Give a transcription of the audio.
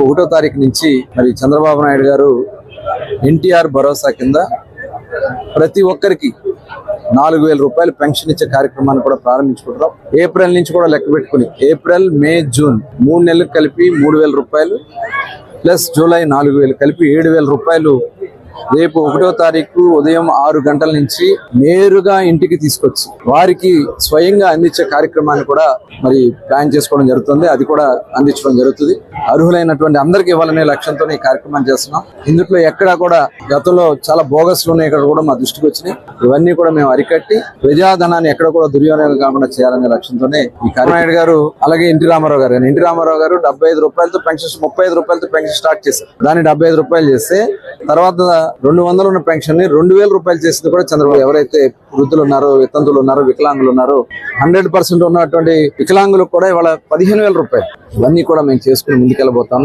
1వ తారీఖు నుంచి మరి చంద్రబాబు నాయుడు గారు ఎన్టీఆర్ భరోసా కింద ప్రతి ఒక్కరికి 4,000 రూపాయలు పెన్షన్ ఇచ్చే కార్యక్రమాన్ని కూడా ప్రారంభించుకుంటున్నాం. ఏప్రిల్ నుంచి కూడా లెక్క పెట్టుకుని ఏప్రిల్, మే, జూన్ 3 నెలలకు కలిపి 3,000 రూపాయలు ప్లస్ జూలై 4,000 కలిపి 7,000 రూపాయలు రేపు 1వ తారీఖు ఉదయం 6 గంటల నుంచి నేరుగా ఇంటికి తీసుకొచ్చి వారికి స్వయంగా అందించే కార్యక్రమాన్ని కూడా మరి ప్లాన్ చేసుకోవడం జరుగుతుంది. అది కూడా అందించడం జరుగుతుంది. అర్హులైనటువంటి అందరికీ ఇవ్వాలనే లక్ష్యంతో ఈ కార్యక్రమం చేస్తున్నాం. ఇందులో ఎక్కడా కూడా గతంలో చాలా బోగస్లు ఉన్నాయి, ఇక్కడ కూడా మా దృష్టికి వచ్చినాయి. ఇవన్నీ కూడా మేము అరికట్టి ప్రజాధనాన్ని ఎక్కడ కూడా దుర్వినియోగం కాకుండా చేయాలనే లక్ష్యంతోనే ఈ నాయుడు గారు అలాగే ఎన్టీ రామారావు గారు 75 రూపాయలతో పెన్షన్ 35 రూపాయలతో పెన్షన్ స్టార్ట్ చేశారు. దాన్ని 75 రూపాయలు చేస్తే తర్వాత 200 ఉన్న పెన్షన్ ని 2,000 రూపాయలు చేసింది కూడా చంద్రబాబు. ఎవరైతే వృద్ధులు ఉన్నారో, వితంతులు ఉన్నారో, వికలాంగులు ఉన్నారో 100% ఉన్నటువంటి వికలాంగులకు కూడా ఇవాళ 15,000 రూపాయలు. ఇవన్నీ కూడా మేము చేసుకుని ముందుకెళ్ళబోతున్నాం.